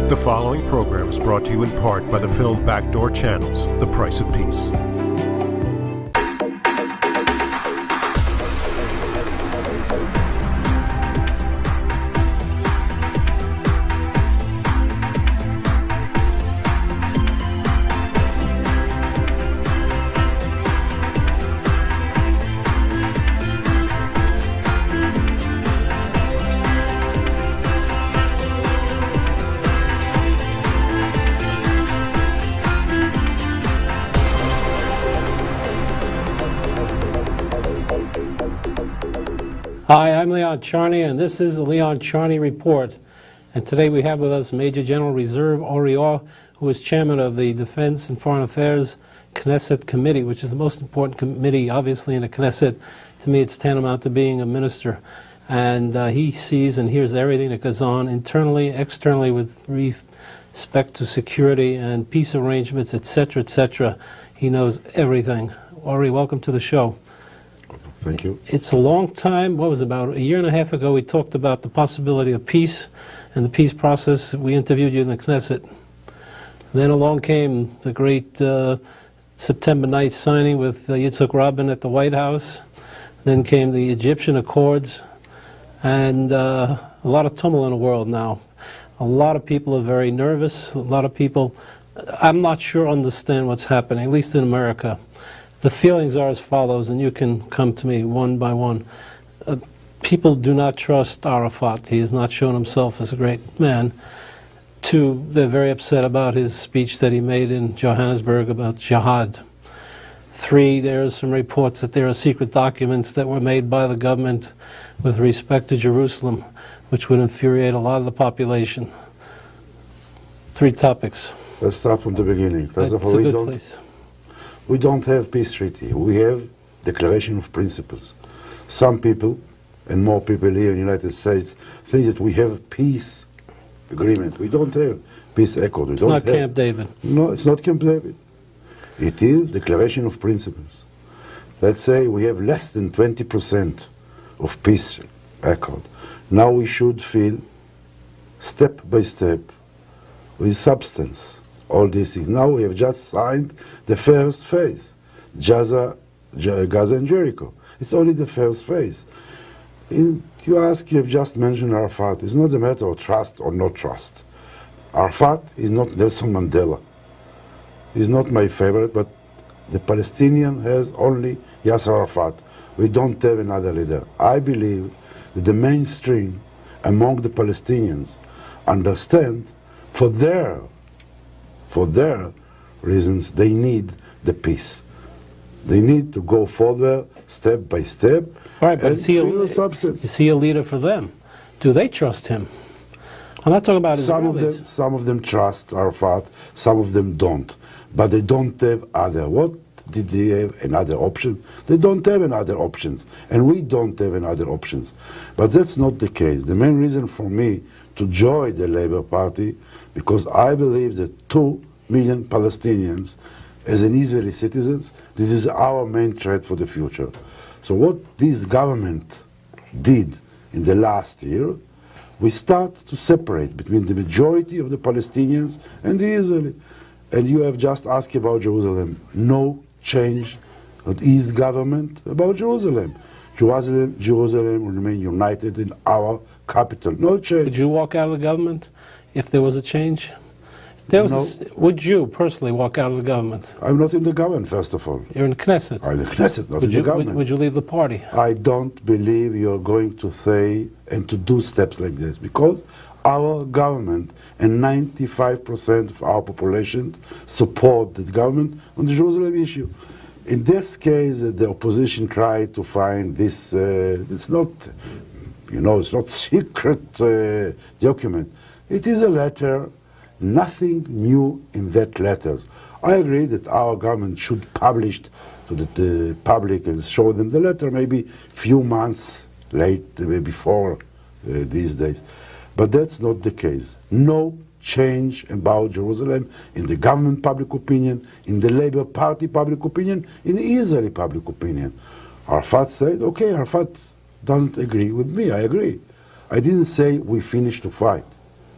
The following program is brought to you in part by the film Backdoor Channels, The Price of Peace. Hi, I'm Leon Charney, and this is the Leon Charney Report. And today we have with us Major General Reserve Ori Orr, who is chairman of the Defense and Foreign Affairs Knesset Committee, which is the most important committee, obviously, in the Knesset. To me, it's tantamount to being a minister. And he sees and hears everything that goes on internally, externally, with respect to security and peace arrangements, etc., etc. He knows everything. Ori, welcome to the show. Thank you. It's a long time. What was it, about a year and a half ago, we talked about the possibility of peace and the peace process. We interviewed you in the Knesset. Then along came the great September 9th signing with Yitzhak Rabin at the White House. Then came the Egyptian Accords. And a lot of tumult in the world now. A lot of people are very nervous. A lot of people, I'm not sure, understand what's happening, at least in America. The feelings are as follows, and you can come to me one by one. People do not trust Arafat. He has not shown himself as a great man. Two, they're very upset about his speech that he made in Johannesburg about jihad. Three, there are some reports that there are secret documents that were made by the government with respect to Jerusalem, which would infuriate a lot of the population. Three topics. Let's start from the beginning. First of all, we don't have peace treaty. We have declaration of principles. Some people, and more people here in the United States, think that we have peace agreement. We don't have peace accord. It's not Camp David. No, it's not Camp David. It is declaration of principles. Let's say we have less than 20% of peace accord. Now we should feel step by step with substance. All these things. Now we have just signed the first phase, Gaza and Jericho. It's only the first phase. You have just mentioned Arafat. It's not a matter of trust or not trust. Arafat is not Nelson Mandela. He's not my favorite, but the Palestinian has only Yasser Arafat. We don't have another leader. I believe that the mainstream among the Palestinians understand for their reasons, they need the peace. They need to go further, step by step. All right, but is he a leader for them? Do they trust him? I'm not talking about Israelis. Some of them trust Arafat, some of them don't. But they don't have other. What did they have? Another option? They don't have another options. And we don't have another options. But that's not the case. The main reason for me to join the Labour Party, because I believe that 2 million Palestinians, as an Israeli citizens, this is our main threat for the future. So what this government did in the last year, we start to separate between the majority of the Palestinians and the Israeli. And you have just asked about Jerusalem. No change of his government about Jerusalem. Jerusalem will remain united in our capital. No change. Would you walk out of the government if there was a change? Would you personally walk out of the government? I'm not in the government, first of all. You're in the Knesset. I'm in the Knesset, not in the government. Would you leave the party? I don't believe you're going to say and to do steps like this, because our government and 95% of our population support the government on the Jerusalem issue. In this case, the opposition tried to find this, it's not, it's not secret document. It is a letter. Nothing new in that letter. I agree that our government should publish to the public and show them the letter maybe few months late before these days. But that's not the case. No change about Jerusalem in the government public opinion, in the Labour Party public opinion, in Israeli public opinion. Arafat said, okay, Arafat doesn't agree with me, I agree. I didn't say we finished to fight.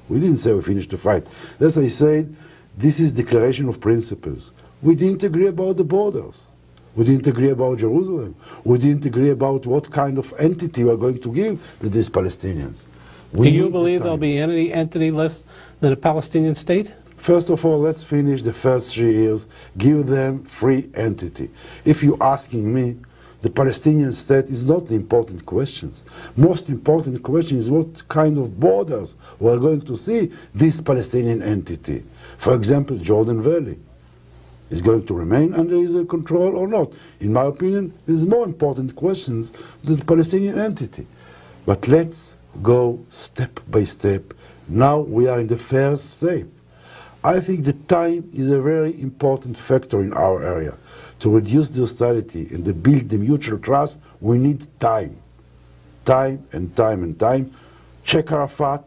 We didn't say we finished the fight. As I said, this is declaration of principles. We didn't agree about the borders. We didn't agree about Jerusalem. We didn't agree about what kind of entity we are going to give to these Palestinians. Do you believe there'll be any entity less than a Palestinian state? First of all, let's finish the first 3 years, give them free entity. If you're asking me, the Palestinian state is not the important question. Most important question is what kind of borders we are going to see this Palestinian entity. For example, Jordan Valley is going to remain under Israel control or not. In my opinion, there's more important questions than the Palestinian entity. But let's go step by step. Now we are in the first step. I think the time is a very important factor in our area. To reduce the hostility and to build the mutual trust, we need time. Time and time and time. Check Arafat,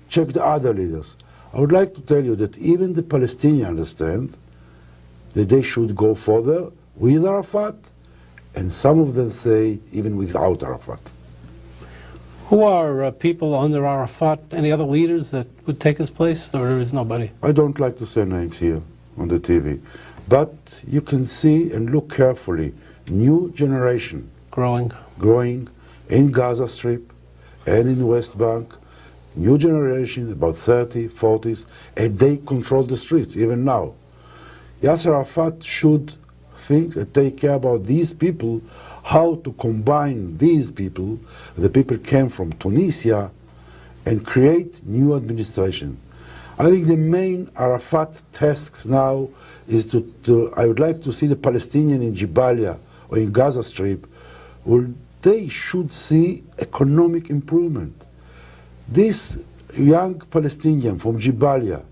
check the other leaders. I would like to tell you that even the Palestinians understand that they should go further with Arafat, and some of them say even without Arafat. Who are people under Arafat? Any other leaders that would take his place, or is nobody? I don't like to say names here on the TV, but you can see and look carefully, new generation Growing in Gaza Strip and in West Bank, new generation, about 30, 40s, and they control the streets even now. Yasser Arafat should think and take care about these people, how to combine these people, the people came from Tunisia, and create new administration. I think the main Arafat tasks now is I would like to see the Palestinian in Jabalia or in Gaza Strip, where they should see economic improvement. This young Palestinian from Jabalia,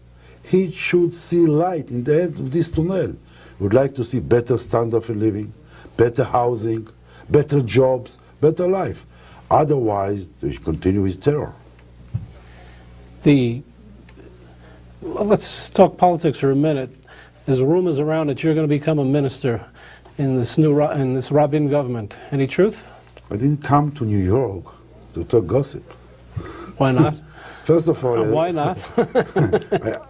he should see light in the end of this tunnel. Would like to see better standard of living, better housing, better jobs, better life. Otherwise, they should continue with terror. Let's talk politics for a minute. There's rumors around that you're going to become a minister in this Rabin government. Any truth? I didn't come to New York to talk gossip. Why not? First of all, why not?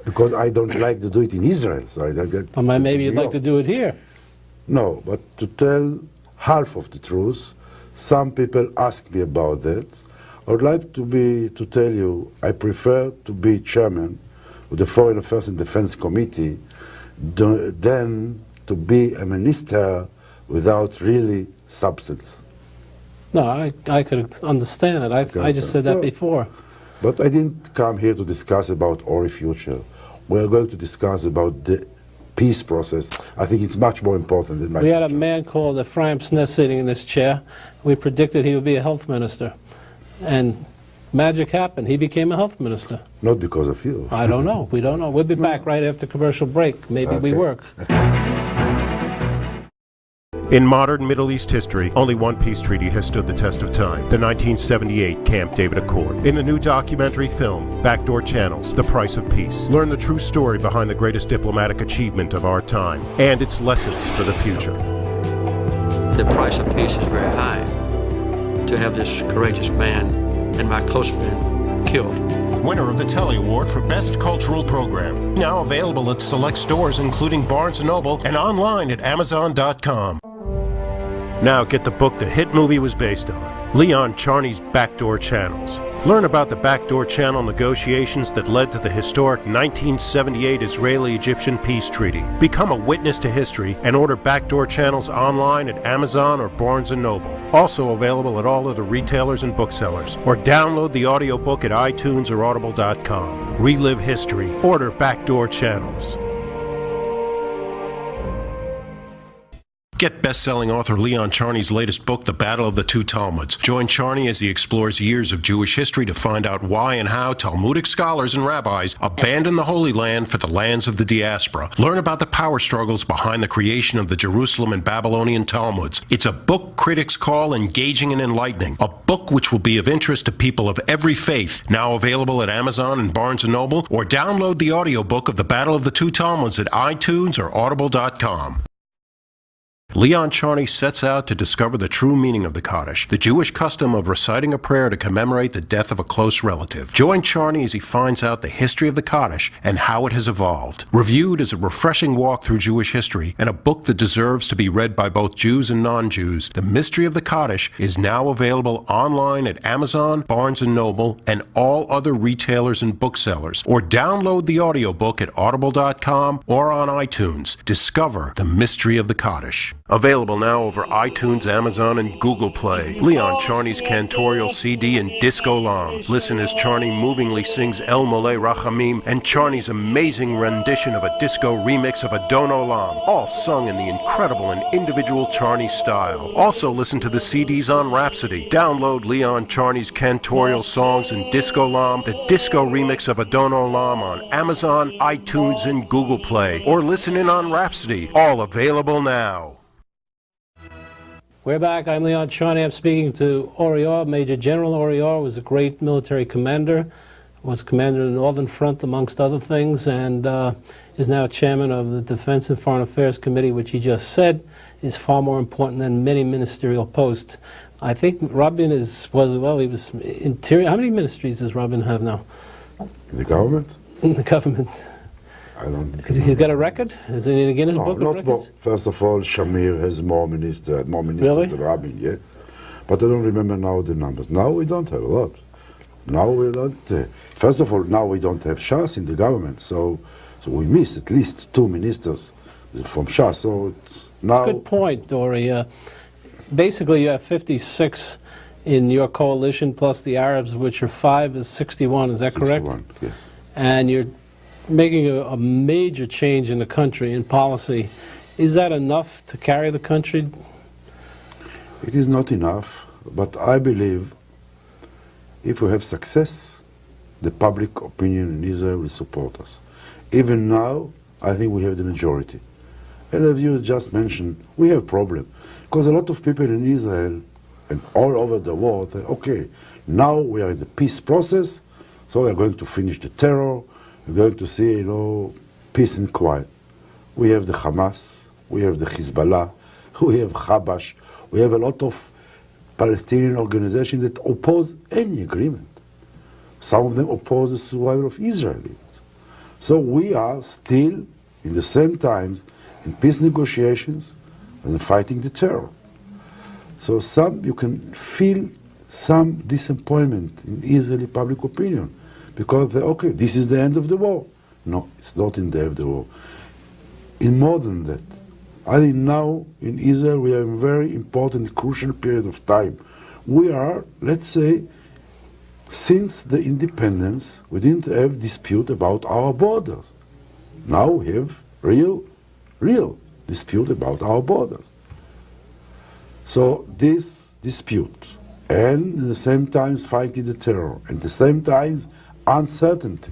because I don't like to do it in Israel. So I don't get. Maybe you'd like to do it here. No, but to tell half of the truth, some people ask me about that. I would like to tell you, I prefer to be chairman of the Foreign Affairs and Defense Committee than to be a minister without really substance. No, I could understand it. I just said that before. But I didn't come here to discuss about Ori future. We are going to discuss about the peace process. I think it's much more important than my We had a man called Ephraim Sneh sitting in this chair. We predicted he would be a health minister. And magic happened. He became a health minister. Not because of you. I don't know. We don't know. We'll be back right after commercial break. Maybe we work. In modern Middle East history, only one peace treaty has stood the test of time, the 1978 Camp David Accord. In the new documentary film, Backdoor Channels, The Price of Peace, learn the true story behind the greatest diplomatic achievement of our time and its lessons for the future. The price of peace is very high. To have this courageous man and my close friend killed. Winner of the Telly Award for Best Cultural Program. Now available at select stores including Barnes & Noble and online at Amazon.com. Now get the book the hit movie was based on, Leon Charney's Backdoor Channels. Learn about the backdoor channel negotiations that led to the historic 1978 Israeli-Egyptian peace treaty. Become a witness to history and order Backdoor Channels online at Amazon or Barnes & Noble. Also available at all other retailers and booksellers. Or download the audiobook at iTunes or Audible.com. Relive history. Order Backdoor Channels. Get best-selling author Leon Charney's latest book, The Battle of the Two Talmuds. Join Charney as he explores years of Jewish history to find out why and how Talmudic scholars and rabbis abandoned the Holy Land for the lands of the diaspora. Learn about the power struggles behind the creation of the Jerusalem and Babylonian Talmuds. It's a book critics call engaging and enlightening. A book which will be of interest to people of every faith. Now available at Amazon and Barnes & Noble, or download the audiobook of The Battle of the Two Talmuds at iTunes or Audible.com. Leon Charney sets out to discover the true meaning of the Kaddish, the Jewish custom of reciting a prayer to commemorate the death of a close relative. Join Charney as he finds out the history of the Kaddish and how it has evolved. Reviewed as a refreshing walk through Jewish history and a book that deserves to be read by both Jews and non-Jews, The Mystery of the Kaddish is now available online at Amazon, Barnes & Noble, and all other retailers and booksellers, or download the audiobook at audible.com or on iTunes. Discover The Mystery of the Kaddish. Available now over iTunes, Amazon, and Google Play. Leon Charney's cantorial CD and Disco Lam. Listen as Charney movingly sings El Moleh Rachamim and Charney's amazing rendition of a disco remix of Adon Olam, all sung in the incredible and individual Charney style. Also listen to the CDs on Rhapsody. Download Leon Charney's cantorial songs and Disco Lam, the disco remix of Adon Olam on Amazon, iTunes, and Google Play. Or listen in on Rhapsody. All available now. We're back. I'm Leon Charney. I'm speaking to Ori Orr. Major General Ori Orr was a great military commander, was commander of the Northern Front, amongst other things, and is now chairman of the Defense and Foreign Affairs Committee, which he just said is far more important than many ministerial posts. I think Rabin he was interior. How many ministries does Rabin have now? In the government? In the government. I don't. He's got a record? Is it in a Guinness Book of Records? More. First of all, Shamir has more ministers Really? than Rabin, yes. But I don't remember now the numbers. Now we don't have a lot. Now we don't. First of all, now we don't have Shas in the government, so we miss at least 2 ministers from Shas. So it's now. That's a good point, Ori. Basically, you have 56 in your coalition, plus the Arabs, which are 5, is 61. Is that correct? 61, yes. And you're making a major change in the country, in policy. Is that enough to carry the country? It is not enough, but I believe if we have success, the public opinion in Israel will support us. Even now, I think we have the majority. And as you just mentioned, we have problem. Because a lot of people in Israel and all over the world say, okay, now we are in the peace process, so we are going to finish the terror, we're going to see, peace and quiet. We have the Hamas, we have the Hezbollah, we have Habash, we have a lot of Palestinian organizations that oppose any agreement. Some of them oppose the survival of Israelis. So we are still, in the same times, in peace negotiations and fighting the terror. So you can feel some disappointment in Israeli public opinion because okay, this is the end of the war. No, it's not in the end of the war. In more than that, I think now in Israel we are in a very important, crucial period of time. We are, let's say, since the independence, we didn't have dispute about our borders. Now we have real dispute about our borders. So this dispute, and at the same time fighting the terror, and at the same time uncertainty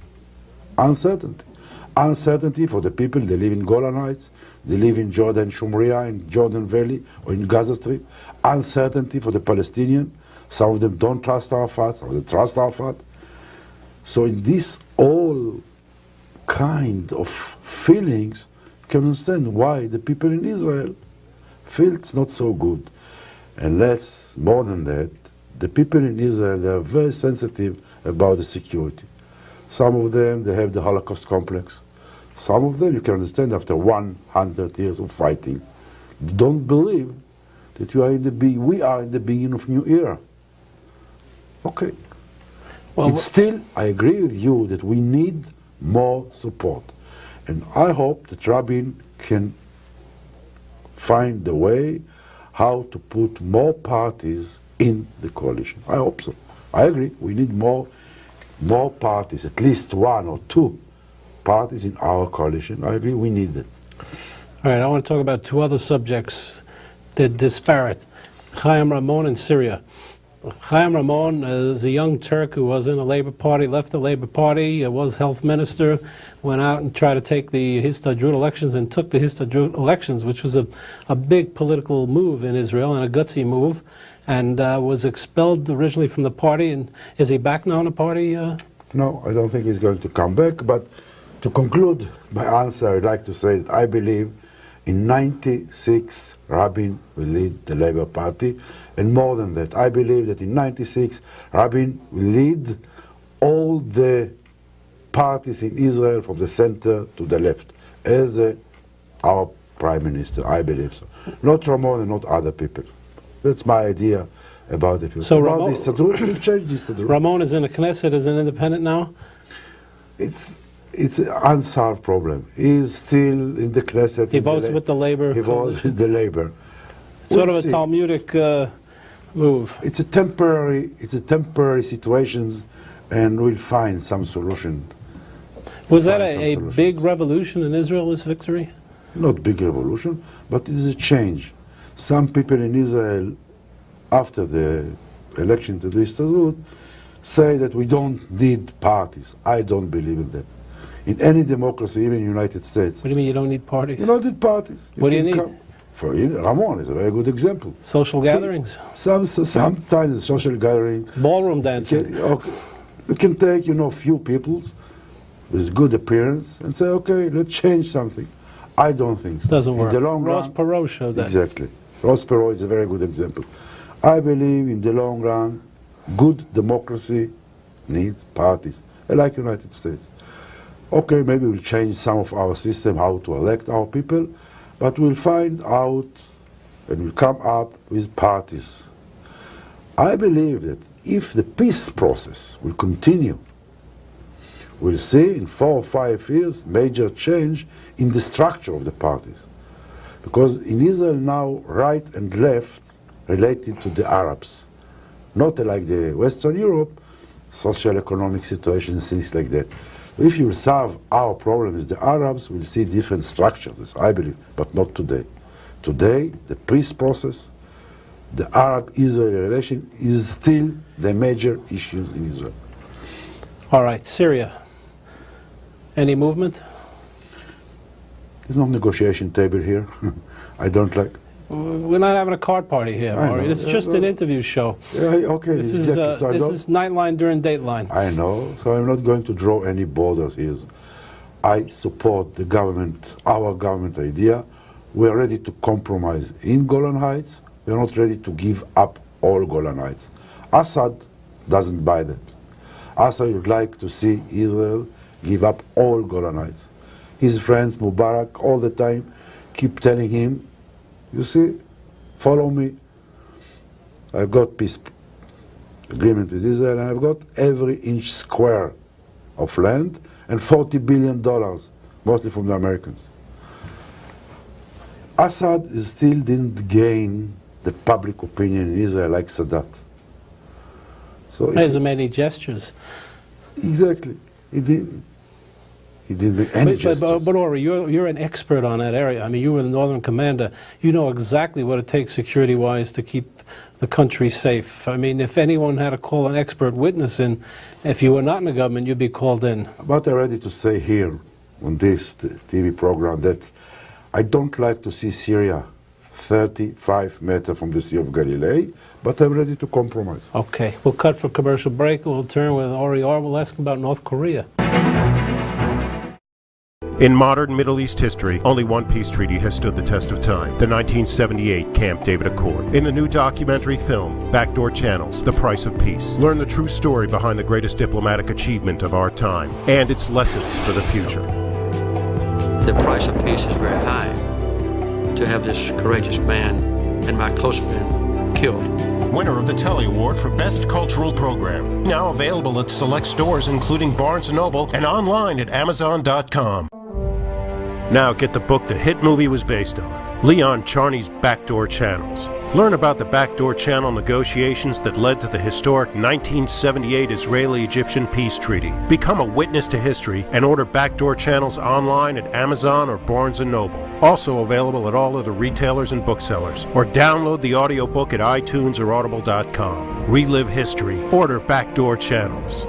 for the people. They live in Golan Heights, they live in Jordan Shumria, in Jordan Valley, or in Gaza Strip. Uncertainty for the Palestinians. Some of them don't trust Arafat, some of them trust Arafat. So in this all kind of feelings, you can understand why the people in Israel feel it's not so good. And more than that, the people in Israel, they are very sensitive about the security. Some of them, they have the Holocaust complex. Some of them, you can understand, after 100 years of fighting, don't believe that we are in the beginning of new era. Okay. Well, it's still, I agree with you that we need more support. And I hope that Rabin can find the way how to put more parties in the coalition. I hope so. I agree. We need more parties, at least 1 or 2 parties in our coalition. I agree. We need it. All right. I want to talk about 2 other subjects that are disparate. Chaim Ramon in Syria. Chaim Ramon is a young Turk who was in the Labour Party, left the Labour Party, was health minister, went out and tried to take the Histadrut elections and took the Histadrut elections, which was a big political move in Israel and a gutsy move, and was expelled originally from the party. And is he back now in the party? No, I don't think he's going to come back. But to conclude my answer, I'd like to say that I believe In 96, Rabin will lead the Labour Party, and more than that, I believe that in 96, Rabin will lead all the parties in Israel from the center to the left as our Prime Minister. I believe so. Not Ramon and not other people. That's my idea about the future. So about Ramon, the Histadrut, we'll change the Histadrut. Ramon is in the Knesset as an independent now? It's an unsolved problem. He's still in the Knesset. He votes with the Labour. He votes with the Labour. Sort We'll of a see. Talmudic move. It's a temporary situation, and we'll find some solution. Was that Find some a solutions. big revolution in Israel, this victory? Not big revolution, but it is a change. Some people in Israel, after the election to the Histadrut, say that we don't need parties. I don't believe in that. In any democracy, even in the United States, What do you mean you don't need parties? you don't need parties. What do you can need? come- For Ramon is a very good example. Social gatherings? Sometimes a social gathering. Ballroom dancing? You can take, few people with good appearance and say, okay, let's change something. I don't think so. Doesn't work. In the long Ross run, Perot showed that. exactly. Ross Perot is a very good example. I believe in the long run, good democracy needs parties, like United States. Okay, maybe we'll change some of our system, how to elect our people, but we'll find out and we'll come up with parties. I believe that if the peace process will continue, we'll see in 4 or 5 years major change in the structure of the parties. Because in Israel now, right and left related to the Arabs. Not like the Western Europe, socio-economic situation, things like that. If you solve our problem with the Arabs, we'll see different structures, I believe, but not today. Today, the peace process, the Arab-Israeli relation is still the major issues in Israel. All right, Syria. Any movement? There's no negotiation table here. I don't like. We're not having a card party here, I Ori. know. This is just an interview show. Okay, This is exactly. So I this don't- is Nightline during Dateline. I know, so I'm not going to draw any borders here. I support the government, our government idea. We are ready to compromise in Golan Heights. We are not ready to give up all Golan Heights. Assad doesn't buy that. Assad would like to see Israel give up all Golan Heights. His friends, Mubarak, all the time keep telling him, you see, follow me. I've got peace agreement with Israel, and I've got every inch square of land and $40 billion, mostly from the Americans. Assad still didn't gain the public opinion in Israel like Sadat. So He hasn't made any gestures. exactly, he didn't make any gestures. But Ori, you're an expert on that area. I mean, you were the Northern Commander. You know exactly what it takes security-wise to keep the country safe. I mean, if anyone had to call an expert witness in, if you were not in the government, you'd be called in. But I'm ready to say here on this TV program that I don't like to see Syria 35 meters from the Sea of Galilee, but I'm ready to compromise. Okay, we'll cut for commercial break. We'll turn with Ori Orr. We'll ask him about North Korea. In modern Middle East history, only one peace treaty has stood the test of time, the 1978 Camp David Accord. In the new documentary film, Backdoor Channels, The Price of Peace, learn the true story behind the greatest diplomatic achievement of our time and its lessons for the future. The price of peace is very high. To have this courageous man and my close friend killed. Winner of the Telly Award for Best Cultural Program. Now available at select stores including Barnes & Noble and online at Amazon.com. Now get the book the hit movie was based on, Leon Charney's Backdoor Channels. Learn about the backdoor channel negotiations that led to the historic 1978 Israeli-Egyptian peace treaty. Become a witness to history and order Backdoor Channels online at Amazon or Barnes & Noble. Also available at all other retailers and booksellers. Or download the audiobook at iTunes or Audible.com. Relive history. Order Backdoor Channels.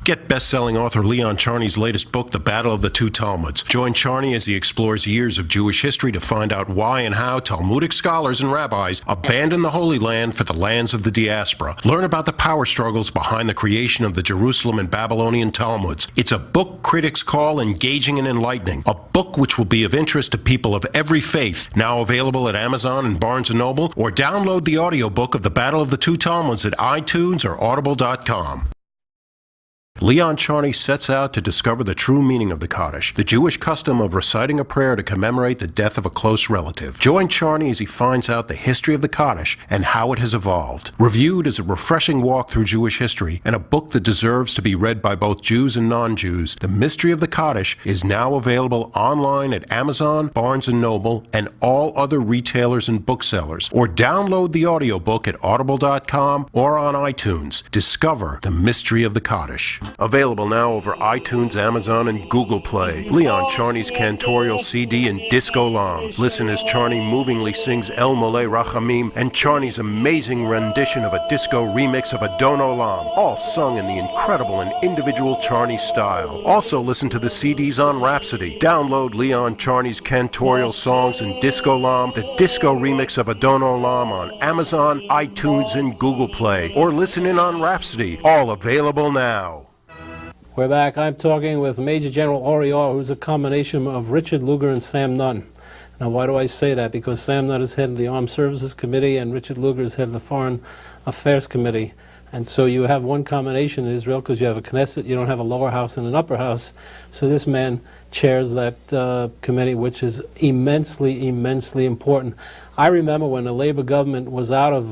Get best-selling author Leon Charney's latest book, The Battle of the Two Talmuds. Join Charney as he explores years of Jewish history to find out why and how Talmudic scholars and rabbis abandoned the Holy Land for the lands of the diaspora. Learn about the power struggles behind the creation of the Jerusalem and Babylonian Talmuds. It's a book critics call engaging and enlightening. A book which will be of interest to people of every faith. Now available at Amazon and Barnes & Noble, or download the audiobook of The Battle of the Two Talmuds at iTunes or Audible.com. Leon Charney sets out to discover the true meaning of the Kaddish, the Jewish custom of reciting a prayer to commemorate the death of a close relative. Join Charney as he finds out the history of the Kaddish and how it has evolved. Reviewed as a refreshing walk through Jewish history and a book that deserves to be read by both Jews and non-Jews, The Mystery of the Kaddish is now available online at Amazon, Barnes & Noble, and all other retailers and booksellers. Or download the audiobook at Audible.com or on iTunes. Discover The Mystery of the Kaddish. Available now over iTunes, Amazon, and Google Play. Leon Charney's cantorial CD and Disco Lam. Listen as Charney movingly sings El Moleh Rachamim and Charney's amazing rendition of a disco remix of Adon Olam, all sung in the incredible and individual Charney style. Also listen to the CDs on Rhapsody. Download Leon Charney's cantorial songs and Disco Lam, the disco remix of Adon Olam on Amazon, iTunes, and Google Play. Or listen in on Rhapsody. All available now. We're back. I'm talking with Major General Ori Orr, who's a combination of Richard Lugar and Sam Nunn. Now, why do I say that? Because Sam Nunn is head of the Armed Services Committee and Richard Lugar is head of the Foreign Affairs Committee. And so you have one combination in Israel because you have a Knesset, you don't have a lower house and an upper house. So this man chairs that committee, which is immensely, immensely important. I remember when the Labor government was out of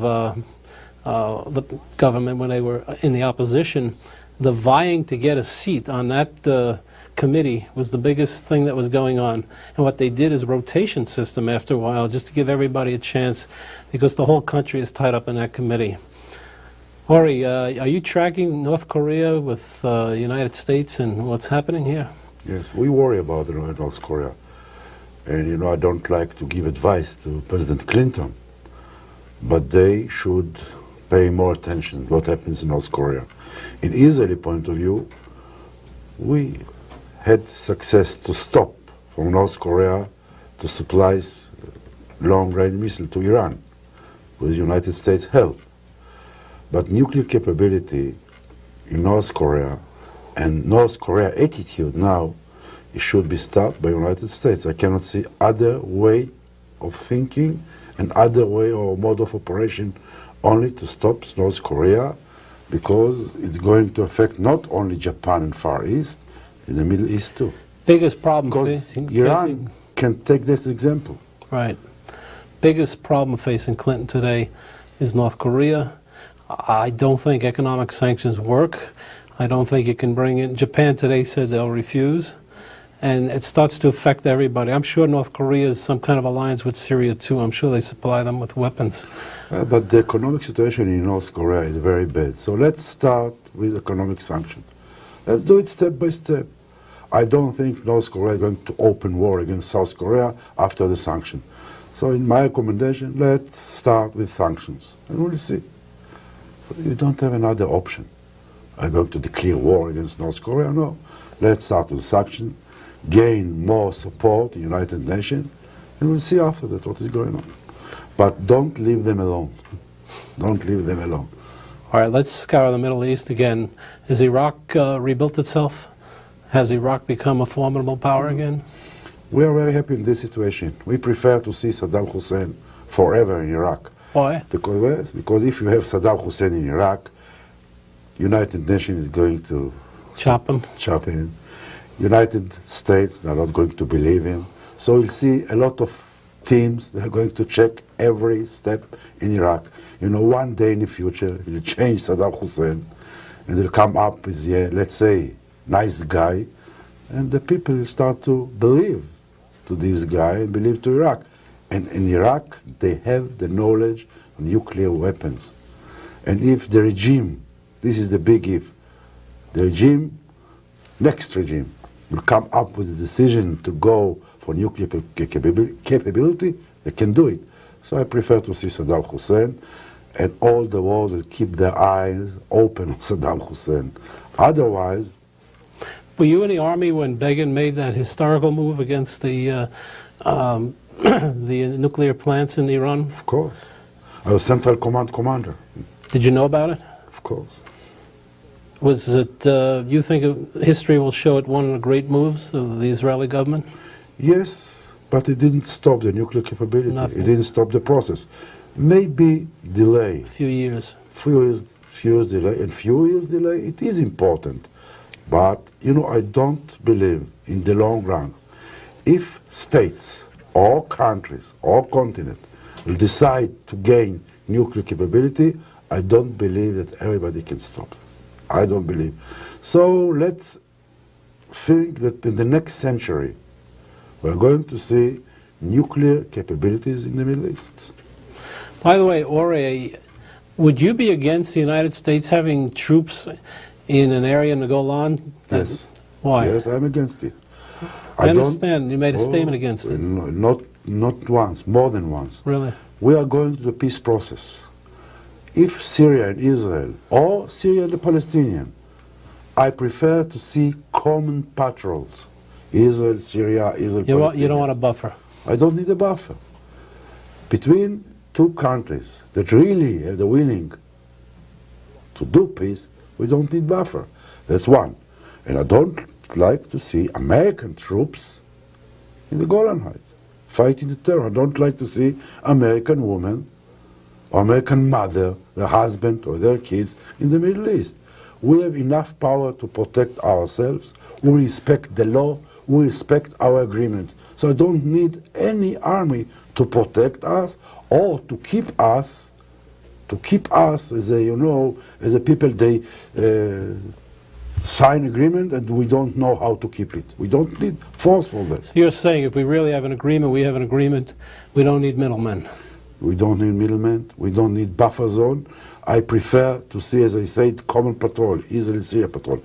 the government, when they were in the opposition, the vying to get a seat on that committee was the biggest thing that was going on. And what they did is rotation system after a while, just to give everybody a chance, because the whole country is tied up in that committee. Ori, are you tracking North Korea with the United States and what's happening here? Yes, we worry about North Korea. And, you know, I don't like to give advice to President Clinton, but they should pay more attention to what happens in North Korea. In Israeli point of view, we had success to stop from North Korea to supplies long-range missile to Iran with United States help. But nuclear capability in North Korea and North Korea attitude now, it should be stopped by United States. I cannot see other way of thinking and other way or mode of operation only to stop North Korea, because it's going to affect not only Japan and Far East, in the Middle East too. Biggest problem because Iran can take this example. Right. Biggest problem facing Clinton today is North Korea. I don't think economic sanctions work. I don't think you can bring in. Japan today said they'll refuse. And it starts to affect everybody. I'm sure North Korea is some kind of alliance with Syria too. I'm sure they supply them with weapons. But the economic situation in North Korea is very bad. So let's start with economic sanctions. Let's do it step by step. I don't think North Korea is going to open war against South Korea after the sanction. So in my recommendation, let's start with sanctions. And we'll see. You don't have another option. Are you going to declare war against North Korea? No. Let's start with sanctions. Gain more support in the United Nations, and we'll see after that what is going on. But don't leave them alone. Don't leave them alone. All right, let's scour the Middle East again. Has Iraq rebuilt itself? Has Iraq become a formidable power again? We are very happy in this situation. We prefer to see Saddam Hussein forever in Iraq. Why? Because if you have Saddam Hussein in Iraq, United Nations is going to chop him. United States are not going to believe him. So we'll see a lot of teams that are going to check every step in Iraq. You know, one day in the future, you'll change Saddam Hussein, and they'll come up with, let's say, nice guy, and the people will start to believe to this guy and believe to Iraq. And in Iraq, they have the knowledge of nuclear weapons. And if the regime, this is the big if, the regime, next regime, will come up with a decision to go for nuclear capability, they can do it. So I prefer to see Saddam Hussein, and all the world will keep their eyes open on Saddam Hussein. Otherwise, were you in the army when Begin made that historical move against the the nuclear plants in Iran? of course, I was Central Command commander. Did you know about it? Of course. Was it, you think history will show it one of the great moves of the Israeli government? Yes, but it didn't stop the nuclear capability. Nothing. It didn't stop the process. Maybe delay. A few years. Few years delay, and few years delay, it is important. But, you know, I don't believe in the long run. If states or countries or continent will decide to gain nuclear capability, I don't believe that everybody can stop them. I don't believe. So let's think that in the next century, we're going to see nuclear capabilities in the Middle East. By the way, Ori, would you be against the United States having troops in an area in the Golan? Yes. Why? Yes, I'm against it. I understand. You made a statement against it. Not once, more than once. Really? We are going to the peace process. If Syria and Israel, or Syria and the Palestinian, I prefer to see common patrols. Israel, Syria, Israel, You don't want a buffer. I don't need a buffer. Between two countries that really have the willing to do peace, we don't need buffer. That's one. And I don't like to see American troops in the Golan Heights fighting the terror. I don't like to see American women or American mother, their husband or their kids in the Middle East. We have enough power to protect ourselves. We respect the law. We respect our agreement. So I don't need any army to protect us or to keep us as a, you know, as a people. They sign agreement and we don't know how to keep it. We don't need force for that. So you're saying if we really have an agreement, we have an agreement. We don't need middlemen. We don't need middlemen. We don't need buffer zone. I prefer to see, as I said, common patrol, Israel-Syria patrol.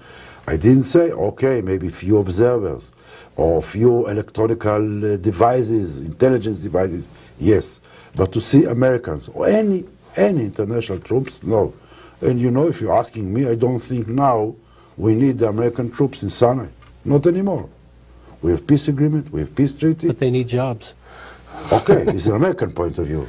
I didn't say, okay, maybe few observers or few electronical devices, intelligence devices, yes. But to see Americans or any international troops, no. And you know, if you're asking me, I don't think now we need the American troops in Sinai. Not anymore. We have peace agreement, we have peace treaty. But they need jobs. Okay, it's an American point of view.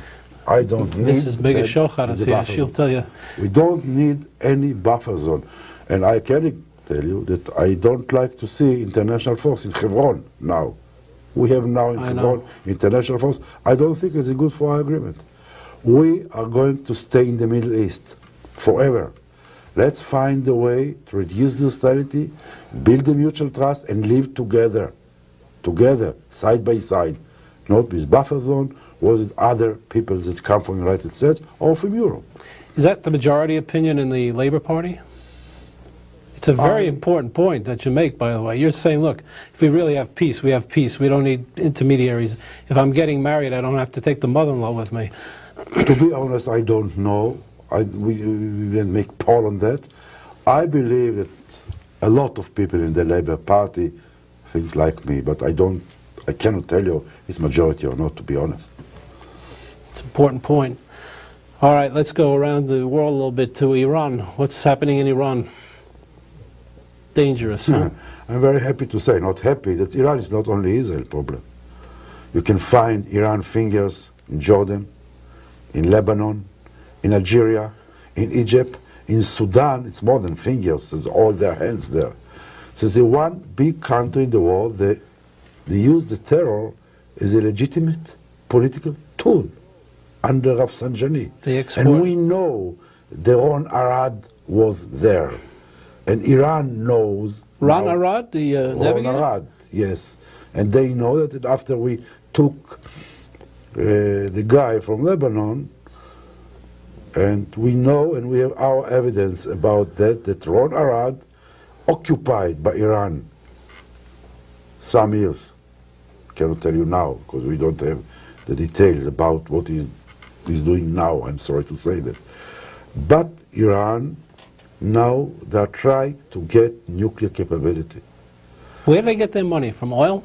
I don't need... Mrs. Bega-Shochar is here, she'll tell you. We don't need any buffer zone. And I can tell you that I don't like to see international force in Hebron now. We have now in Hebron international force. I don't think it's good for our agreement. We are going to stay in the Middle East forever. Let's find a way to reduce the hostility, build a mutual trust, and live together, side by side. Not with buffer zone, or with other people that come from the United States or from Europe. Is that the majority opinion in the Labour Party? It's a very important point that you make, by the way. You're saying, look, if we really have peace, we have peace. We don't need intermediaries. If I'm getting married, I don't have to take the mother-in-law with me. To be honest, I don't know. We didn't make poll on that. I believe that a lot of people in the Labour Party think like me, but I cannot tell you it's majority or not, to be honest. It's an important point. All right, let's go around the world a little bit to Iran. What's happening in Iran? Dangerous, huh? I'm very happy to say, not happy, that Iran is not only Israel problem. You can find Iran fingers in Jordan, in Lebanon, in Algeria, in Egypt, in Sudan. It's more than fingers, it's all their hands there. So the one big country in the world, they use the terror as a legitimate political tool under Rafsanjani. And we know the Ron Arad was there. And Iran knows... Ron Arad, the Ron Arad, yes. And they know that after we took the guy from Lebanon, and we know and we have our evidence about that Ron Arad occupied by Iran some years. Cannot tell you now because we don't have the details about what he's doing now. I'm sorry to say that. But Iran, now they're trying to get nuclear capability. Where do they get their money? From oil?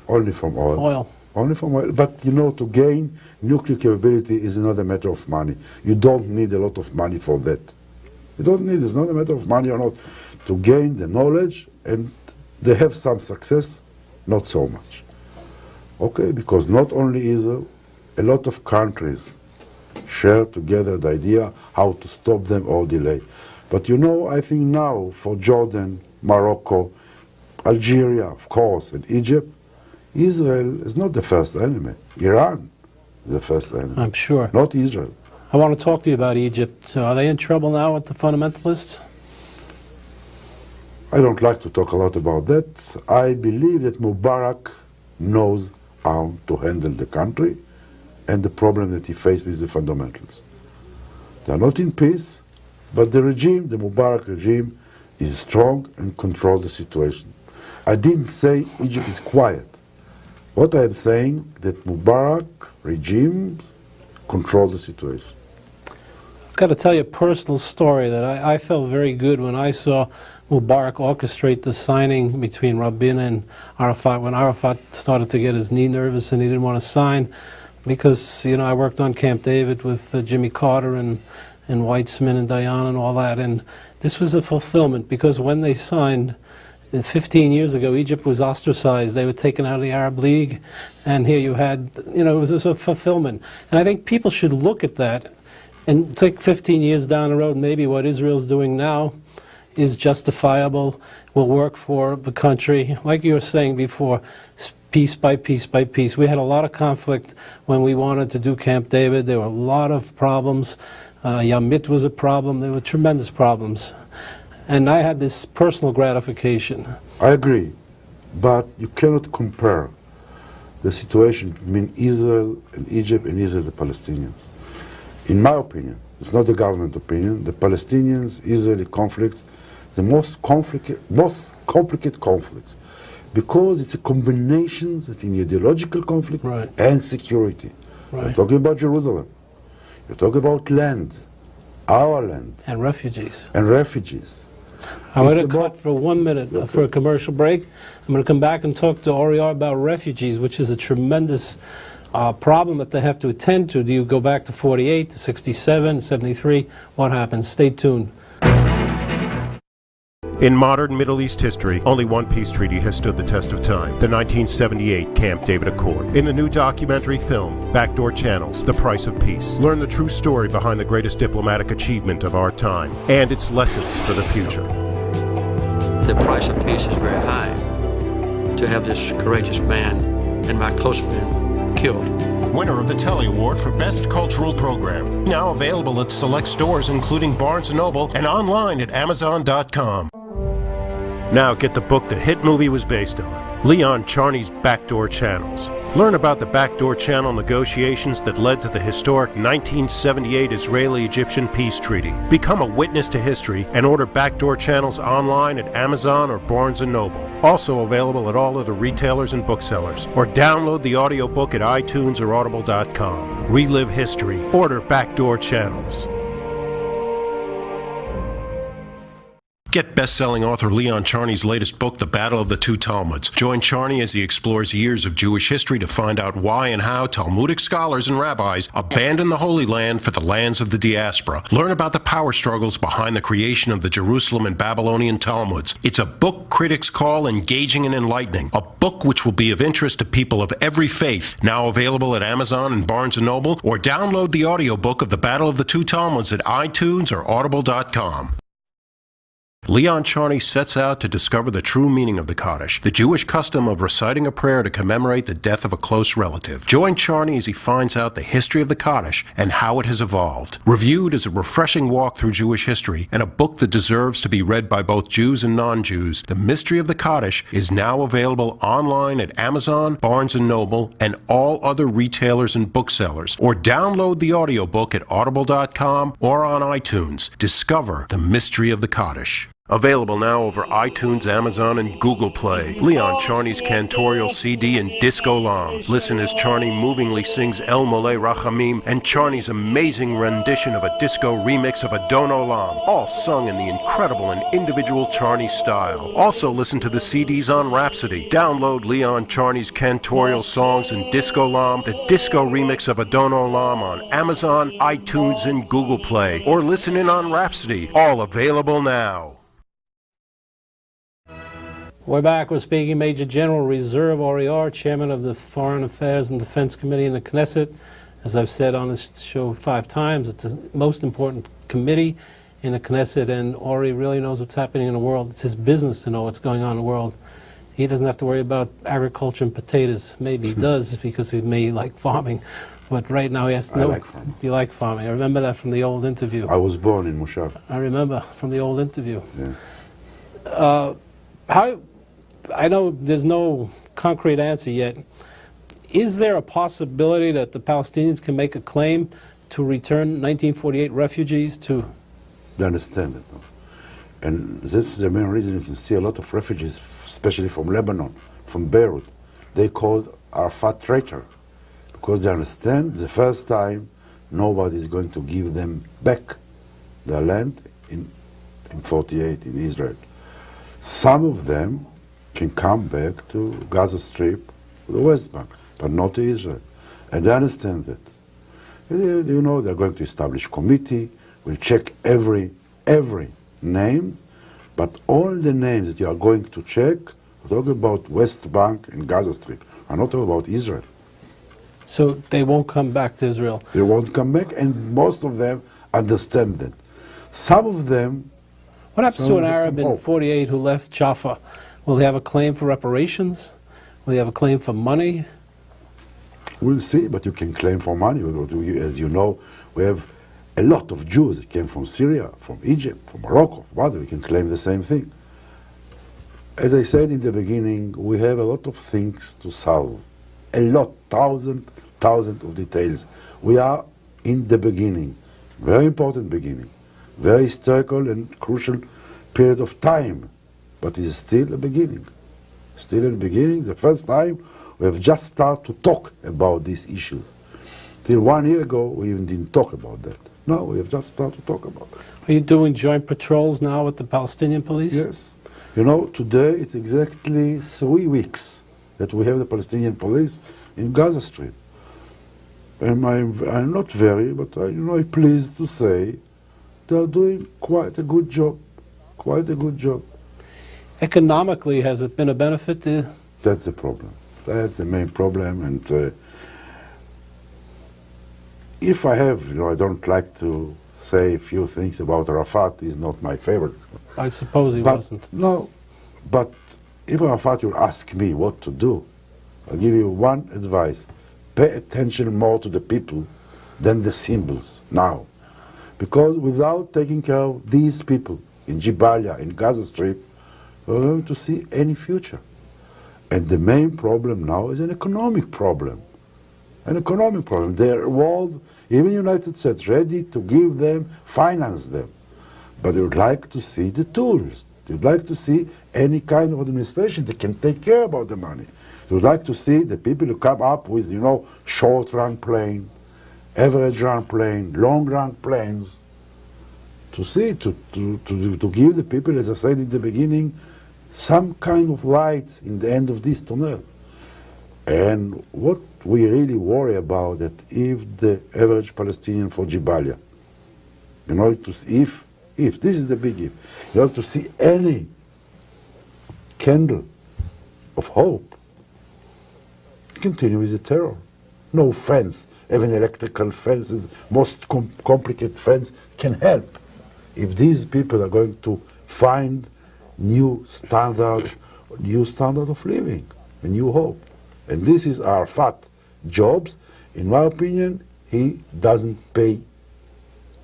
Only from oil. Oil. Only from oil. But you know, to gain nuclear capability is another matter of money. You don't need a lot of money for that. You don't need, it's not a matter of money or not. To gain the knowledge, and they have some success, not so much. Okay, because not only Israel, a lot of countries share together the idea how to stop them or delay. But you know, I think now for Jordan, Morocco, Algeria, of course, and Egypt, Israel is not the first enemy. Iran is the first enemy. I'm sure. Not Israel. I want to talk to you about Egypt. Are they in trouble now with the fundamentalists? I don't like to talk a lot about that. I believe that Mubarak knows how to handle the country and the problem that he faced with the fundamentals. They are not in peace, but the regime, the Mubarak regime, is strong and controls the situation. I didn't say Egypt is quiet. What I am saying that Mubarak regimes control the situation. I've got to tell you a personal story that I felt very good when I saw Mubarak orchestrate the signing between Rabin and Arafat, when Arafat started to get his knee nervous and he didn't want to sign, because, you know, I worked on Camp David with Jimmy Carter and Weitzman and Dayan and all that, and this was a fulfillment, because when they signed 15 years ago, Egypt was ostracized. They were taken out of the Arab League, and here you had, you know, it was just a fulfillment. And I think people should look at that and take 15 years down the road, maybe what Israel's doing now is justifiable, will work for the country. Like you were saying before, piece by piece by piece. We had a lot of conflict when we wanted to do Camp David. There were a lot of problems. Yamit was a problem. There were tremendous problems. And I had this personal gratification. I agree, but you cannot compare the situation between Israel and Egypt and Israel and the Palestinians. In my opinion, it's not the government opinion, the Palestinians-Israeli conflict, the most complicated conflicts, because it's a combination between ideological conflict and security. You're talking about Jerusalem, you're talking about land, our land. And refugees. And refugees. I'm going to cut for 1 minute for a commercial break. I'm going to come back and talk to Ori Orr about refugees, which is a tremendous problem that they have to attend to. Do you go back to 48, to 67, 73? What happens? Stay tuned. In modern Middle East history, only one peace treaty has stood the test of time, the 1978 Camp David Accord. In the new documentary film, Backdoor Channels, The Price of Peace, learn the true story behind the greatest diplomatic achievement of our time and its lessons for the future. The price of peace is very high. To have this courageous man and my close friend killed. Winner of the Telly Award for Best Cultural Program. Now available at select stores including Barnes & Noble and online at Amazon.com. Now get the book the hit movie was based on, Leon Charney's Backdoor Channels. Learn about the backdoor channel negotiations that led to the historic 1978 Israeli-Egyptian peace treaty. Become a witness to history and order Backdoor Channels online at Amazon or Barnes & Noble. Also available at all other retailers and booksellers. Or download the audiobook at iTunes or Audible.com. Relive history. Order Backdoor Channels. Get best-selling author Leon Charney's latest book, The Battle of the Two Talmuds. Join Charney as he explores years of Jewish history to find out why and how Talmudic scholars and rabbis abandoned the Holy Land for the lands of the diaspora. Learn about the power struggles behind the creation of the Jerusalem and Babylonian Talmuds. It's a book critics call engaging and enlightening. A book which will be of interest to people of every faith. Now available at Amazon and Barnes & Noble, or download the audiobook of The Battle of the Two Talmuds at iTunes or Audible.com. Leon Charney sets out to discover the true meaning of the Kaddish, the Jewish custom of reciting a prayer to commemorate the death of a close relative. Join Charney as he finds out the history of the Kaddish and how it has evolved. Reviewed as a refreshing walk through Jewish history and a book that deserves to be read by both Jews and non-Jews, The Mystery of the Kaddish is now available online at Amazon, Barnes & Noble, and all other retailers and booksellers. Or download the audiobook at Audible.com or on iTunes. Discover the mystery of the Kaddish. Available now over iTunes, Amazon, and Google Play. Leon Charney's cantorial CD and Disco Lam. Listen as Charney movingly sings El Mole Rachamim and Charney's amazing rendition of a disco remix of Adon Olam, all sung in the incredible and individual Charney style. Also listen to the CDs on Rhapsody. Download Leon Charney's cantorial songs and Disco Lam, the disco remix of Adon Olam on Amazon, iTunes, and Google Play. Or listen in on Rhapsody. All available now. We're back. We're speaking Major General Reserve Ori Orr, Chairman of the Foreign Affairs and Defense Committee in the Knesset. As I've said on this show 5 times, it's the most important committee in the Knesset, and Ori really knows what's happening in the world. It's his business to know what's going on in the world. He doesn't have to worry about agriculture and potatoes. Maybe he does because he may like farming, but right now he has to know. I like farming. Do you like farming? I remember that from the old interview. I was born in Moshav. I remember from the old interview. Yeah. I know there's no concrete answer yet. Is there a possibility that the Palestinians can make a claim to return 1948 refugees to? They understand it. No? And this is the main reason you can see a lot of refugees, especially from Lebanon, from Beirut. They called Arafat traitor because they understand the first time nobody is going to give them back their land in 48 in Israel. Some of them can come back to Gaza Strip, the West Bank, but not to Israel. And they understand that. You know, they're going to establish committee, we'll check every name, but all the names that you are going to check, we're talking about West Bank and Gaza Strip. I'm not talking about Israel. So they won't come back to Israel? They won't come back, and most of them understand that. Some of them... What happens to an Arab in 48 who left Jaffa? Will he have a claim for reparations? Will he have a claim for money? We'll see, but you can claim for money. As you know, we have a lot of Jews that came from Syria, from Egypt, from Morocco. Rather, we can claim the same thing. As I said in the beginning, we have a lot of things to solve. A lot, thousands of details. We are in the beginning, very important beginning, very historical and crucial period of time. But it is still a beginning. Still in the beginning, the first time we have just started to talk about these issues. Till 1 year ago, we even didn't talk about that. No, we have just started to talk about it. Are you doing joint patrols now with the Palestinian police? Yes. You know, today it's exactly 3 weeks that we have the Palestinian police in Gaza Strip. And I'm not very, but I'm pleased to say they're doing quite a good job. Quite a good job. Economically, has it been a benefit to? That's the problem. That's the main problem. And if I have, I don't like to say a few things about Arafat. He's not my favorite. I suppose he wasn't. No, but if Arafat will ask me what to do, I'll give you one advice. Pay attention more to the people than the symbols now. Because without taking care of these people in Jabalia, in Gaza Strip, we're going to see any future. And the main problem now is an economic problem. An economic problem. There was, even the United States, ready to give them, finance them. But they would like to see the tools. They would like to see any kind of administration that can take care about the money. They would like to see the people who come up with, short-run plane, average-run plane, long-run planes, to see, to give the people, as I said in the beginning, some kind of light in the end of this tunnel. And what we really worry about that if the average Palestinian for Jabalia, if this is the big if, to see any candle of hope, continue with the terror. No fence, even electrical fences, most complicated fence can help. If these people are going to find new standard of living, a new hope. And this is Arafat jobs. In my opinion, he doesn't pay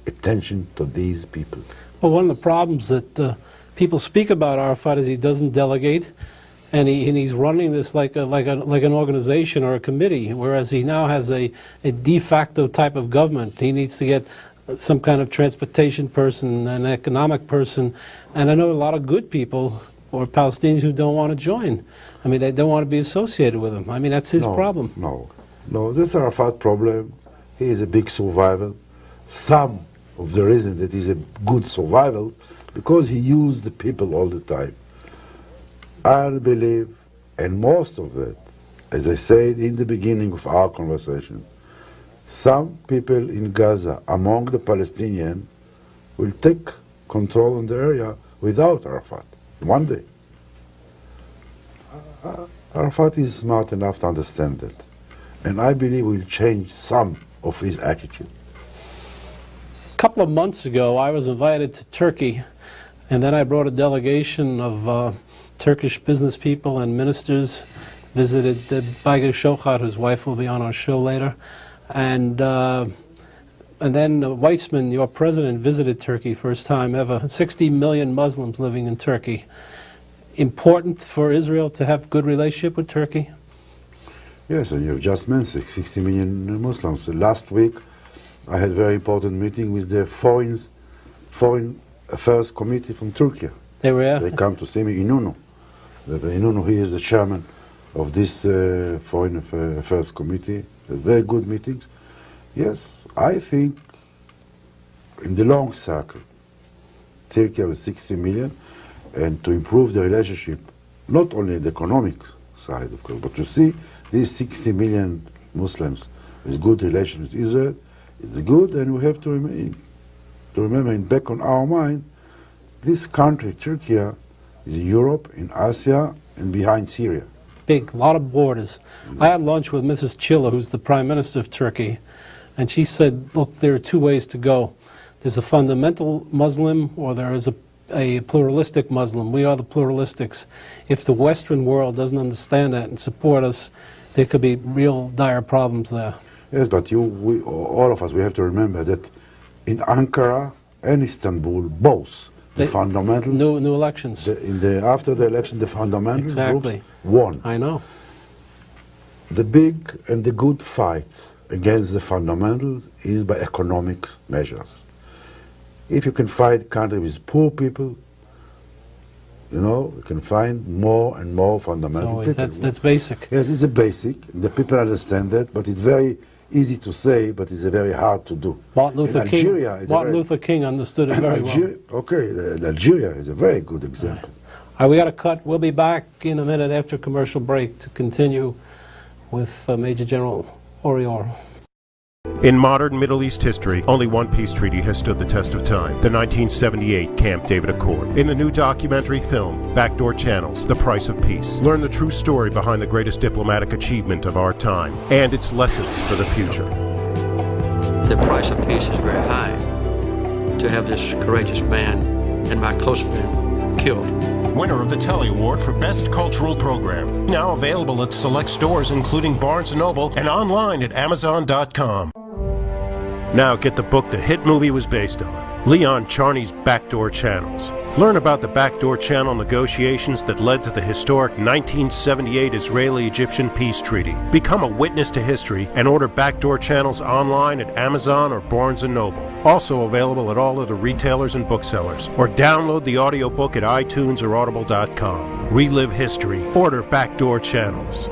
attention to these people. Well, one of the problems that people speak about Arafat is he doesn't delegate, and he's running this like an organization or a committee, whereas he now has a de facto type of government. He needs to get some kind of transportation person, an economic person, and I know a lot of good people or Palestinians who don't want to join. I mean, they don't want to be associated with him. I mean, that's his problem. No, that's Arafat's problem. He is a big survivor. Some of the reason that he's a good survivor, because he used the people all the time. I believe, and most of it, as I said in the beginning of our conversation, some people in Gaza, among the Palestinians, will take control in the area without Arafat, one day. Arafat is smart enough to understand that, and I believe will change some of his attitude. A couple of months ago, I was invited to Turkey, and then I brought a delegation of Turkish business people and ministers, visited Baigir Shochat, whose wife will be on our show later, and then Weizmann, your president, visited Turkey first time ever. 60 million Muslims living in Turkey. Important for Israel to have good relationship with Turkey? Yes, and you've just mentioned 60 million Muslims. Last week, I had a very important meeting with the Foreign Affairs Committee from Turkey. They were? They come to see me, Inunu. Inunu, he is the chairman of this Foreign Affairs Committee. Very good meetings. Yes, I think in the long cycle, Turkey with 60 million, and to improve the relationship, not only the economic side, of course, but to see these 60 million Muslims with good relations with Israel, it's good, and we have to remember in back on our mind, this country, Turkey, is in Europe, in Asia, and behind Syria. Big, lot of borders. I had lunch with Mrs. Chilla, who's the Prime Minister of Turkey, and she said, look, there are two ways to go. There's a fundamental Muslim, or there is a pluralistic Muslim. We are the pluralistics. If the Western world doesn't understand that and support us, there could be real dire problems there. Yes, but all of us, we have to remember that in Ankara and Istanbul, both the fundamental new elections. After the election, the fundamental groups won. I know. The big and the good fight against the fundamentals is by economic measures. If you can fight countries with poor people, you know, you can find more and more fundamental people. That's basic. Yes, it's a basic. The people understand that, but it's very easy to say, but it's very hard to do. Martin Luther King understood it very well. Okay, Algeria is a very good example. All right, we got to cut. We'll be back in a minute after commercial break to continue with Major General Ori Orr. In modern Middle East history, only one peace treaty has stood the test of time, the 1978 Camp David Accord. In the new documentary film, Backdoor Channels, The Price of Peace, learn the true story behind the greatest diplomatic achievement of our time and its lessons for the future. The price of peace is very high. To have this courageous man and my close friend killed. Winner of the Telly Award for Best Cultural Program. Now available at select stores including Barnes & Noble and online at Amazon.com. Now get the book the hit movie was based on, Leon Charney's Backdoor Channels. Learn about the backdoor channel negotiations that led to the historic 1978 Israeli-Egyptian peace treaty. Become a witness to history and order Backdoor Channels online at Amazon or Barnes & Noble. Also available at all other retailers and booksellers. Or download the audiobook at iTunes or Audible.com. Relive history. Order Backdoor Channels.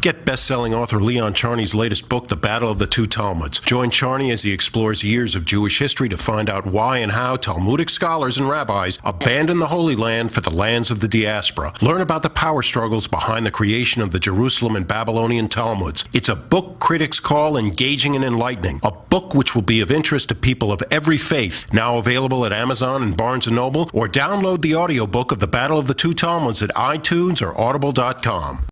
Get best-selling author Leon Charney's latest book, The Battle of the Two Talmuds. Join Charney as he explores years of Jewish history to find out why and how Talmudic scholars and rabbis abandoned the Holy Land for the lands of the diaspora. Learn about the power struggles behind the creation of the Jerusalem and Babylonian Talmuds. It's a book critics call engaging and enlightening. A book which will be of interest to people of every faith. Now available at Amazon and Barnes & Noble, or download the audiobook of The Battle of the Two Talmuds at iTunes or Audible.com.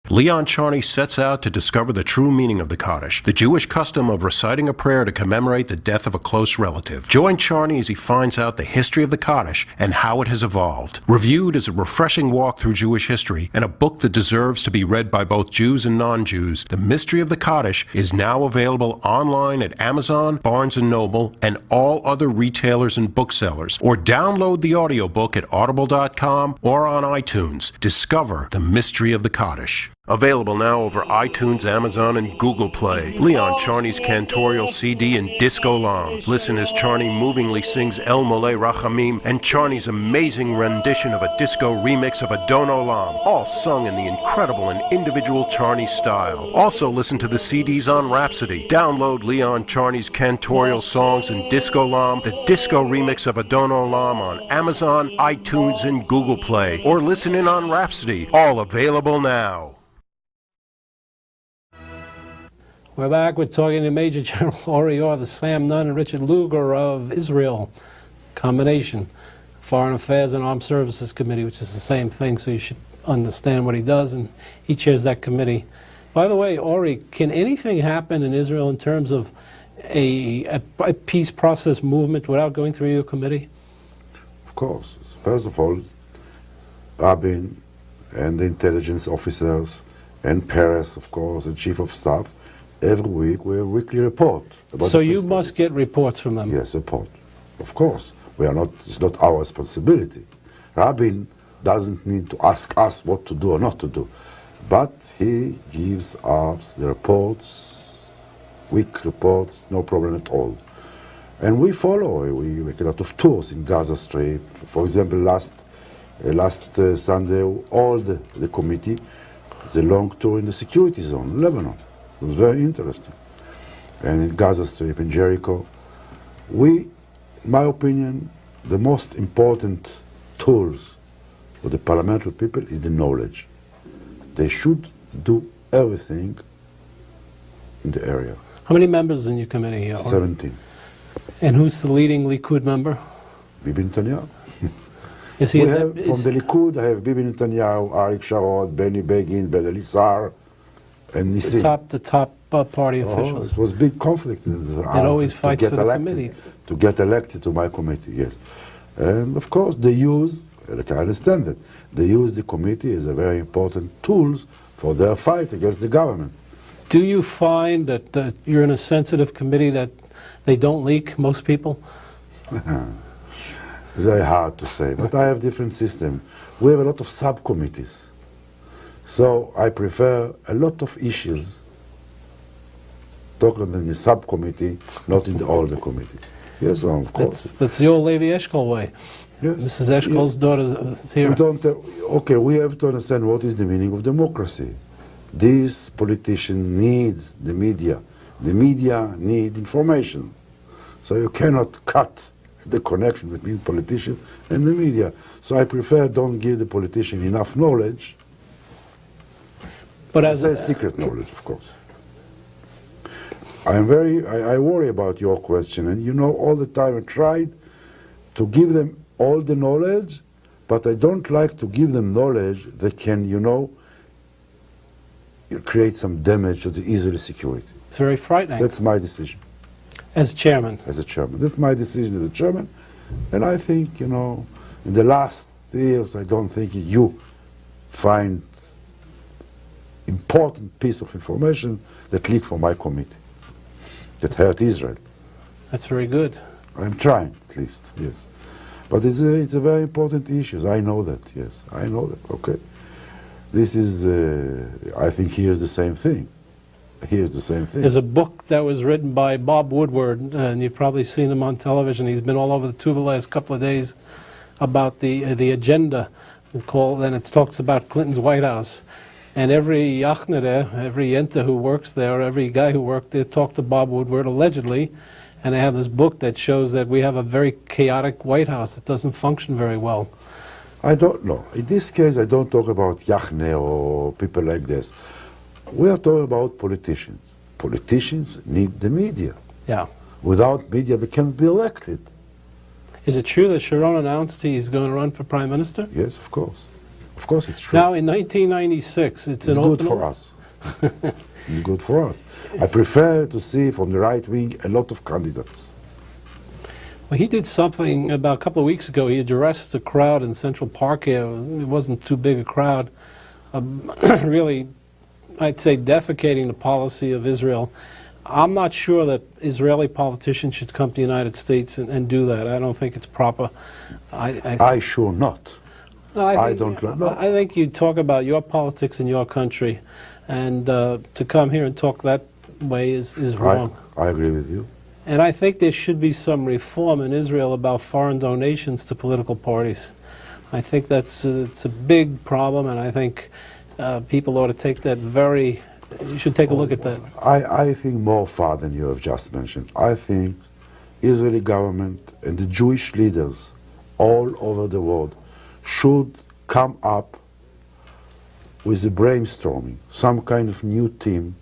Leon Charney sets out to discover the true meaning of the Kaddish, the Jewish custom of reciting a prayer to commemorate the death of a close relative. Join Charney as he finds out the history of the Kaddish and how it has evolved. Reviewed as a refreshing walk through Jewish history and a book that deserves to be read by both Jews and non-Jews, The Mystery of the Kaddish is now available online at Amazon, Barnes & Noble, and all other retailers and booksellers. Or download the audiobook at Audible.com or on iTunes. Discover The Mystery of the Kaddish. Available now over iTunes, Amazon, and Google Play. Leon Charney's cantorial CD in Disco Lam. Listen as Charney movingly sings El Mole Rachamim and Charney's amazing rendition of a disco remix of Adon Olam, all sung in the incredible and individual Charney style. Also listen to the CDs on Rhapsody. Download Leon Charney's cantorial songs in Disco Lam, the disco remix of Adon Olam on Amazon, iTunes, and Google Play. Or listen in on Rhapsody. All available now. We're back. We're talking to Major General Ori Orr, the Sam Nunn and Richard Lugar of Israel combination, Foreign Affairs and Armed Services Committee, which is the same thing, so you should understand what he does, and he chairs that committee. By the way, Ori, can anything happen in Israel in terms of a peace process movement without going through your committee? Of course. First of all, Rabin and the intelligence officers and Peres, of course, the chief of staff, every week we have a weekly report. So you must get reports from them? Yes, report. Of course. It's not our responsibility. Rabin doesn't need to ask us what to do or not to do. But he gives us the reports, week reports, no problem at all. And we follow. We make a lot of tours in Gaza Strip. For example, last Sunday, all the committee, the long tour in the security zone, Lebanon. It was very interesting. And in Gaza Strip, in Jericho, in my opinion, the most important tools for the parliamentary people is the knowledge. They should do everything in the area. How many members in your committee here? 17. And who's the leading Likud member? Bibi Netanyahu. Is he from the Likud, I have Bibi Netanyahu, Arik Sharon, Benny Begin, Ben Elisar, and Nissim. The top party officials. It was big conflict. It always fights for the committee. To get elected to my committee, yes. And of course they use, like I understand it, they use the committee as a very important tool for their fight against the government. Do you find that you're in a sensitive committee that they don't leak, most people? It's very hard to say, but I have different system. We have a lot of subcommittees. So I prefer a lot of issues talking in the subcommittee, not in all the committees. Yes, well, of course. That's the old Levi Eshkol way. Yes. Mrs. Eshkol's daughter is here. Okay, we have to understand what is the meaning of democracy. This politician needs the media. The media need information. So you cannot cut the connection between politicians and the media. So I prefer don't give the politician enough knowledge. But as a secret knowledge, of course. I worry about your question, and you know, all the time I tried to give them all the knowledge, but I don't like to give them knowledge that can, you know, create some damage to the Israeli security. It's very frightening. That's my decision. As chairman? As a chairman. That's my decision as a chairman, and I think, you know, in the last years, I don't think you find important piece of information that leaked from my committee, that hurt Israel. That's very good. I'm trying, at least, yes. But it's a very important issue. I know that, yes. I know that, okay. This is, I think here's the same thing. Here's the same thing. There's a book that was written by Bob Woodward, and you've probably seen him on television. He's been all over the tube the last couple of days about the agenda. It's called, and it talks about Clinton's White House. And every yachner there, every yenta who works there, or every guy who worked there, talked to Bob Woodward allegedly. And they have this book that shows that we have a very chaotic White House that doesn't function very well. I don't know. In this case, I don't talk about yachner or people like this. We are talking about politicians. Politicians need the media. Yeah. Without media, they can't be elected. Is it true that Sharon announced he's going to run for Prime Minister? Yes, of course. Of course it's true. Now, in 1996, it's good for us. It's good for us. I prefer to see from the right wing a lot of candidates. Well, he did something about a couple of weeks ago. He addressed the crowd in Central Park here. It wasn't too big a crowd. Really, I'd say defecating the policy of Israel. I'm not sure that Israeli politicians should come to the United States and do that. I don't think it's proper. I sure not. No, I don't know. I think you talk about your politics in your country, and to come here and talk that way is wrong. I agree with you. And I think there should be some reform in Israel about foreign donations to political parties. I think that's it's a big problem, and I think people ought to take that very. You should take a look at that. I think more far than you have just mentioned. I think Israeli government and the Jewish leaders all over the world should come up with a brainstorming, some kind of new team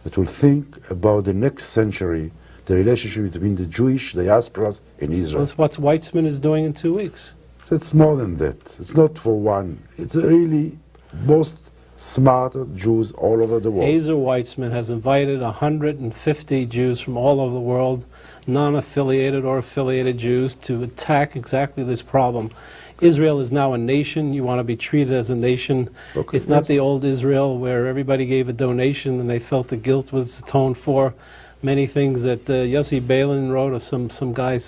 that will think about the next century, the relationship between the Jewish diasporas and Israel. That's what Weitzman is doing in 2 weeks. It's more than that. It's not for one. It's really most smarter Jews all over the world. Ezer Weitzman has invited 150 Jews from all over the world, non-affiliated or affiliated Jews, to attack exactly this problem. Israel is now a nation. You want to be treated as a nation. Okay, it's not the old Israel where everybody gave a donation and they felt the guilt was atoned for. Many things that Yossi Balin wrote, or some guy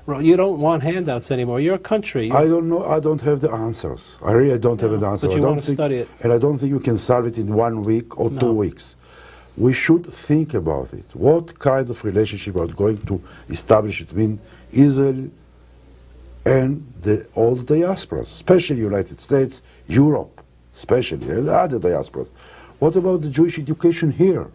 wrote. You don't want handouts anymore. You're a country. I don't know. I don't have the answers. I really don't have the answers. But you want to study it. And I don't think you can solve it in 1 week or 2 weeks. We should think about it. What kind of relationship are we going to establish between Israel and the old diasporas, especially United States, Europe, especially, and other diasporas? What about the Jewish education here?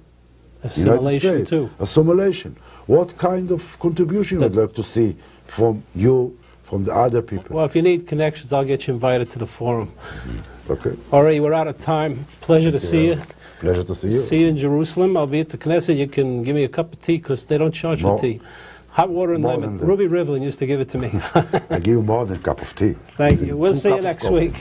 Assimilation too. Assimilation. What kind of contribution would you like to see from you, from the other people? Well, if you need connections, I'll get you invited to the forum. Mm-hmm. Okay. Ori, we're out of time. Pleasure to see you. Pleasure to see you. See you in Jerusalem. I'll be at the Knesset. You can give me a cup of tea because they don't charge for tea. Hot water and lemon. Ruby Rivlin used to give it to me. I give you more than a cup of tea. Thank you. We'll see you next week.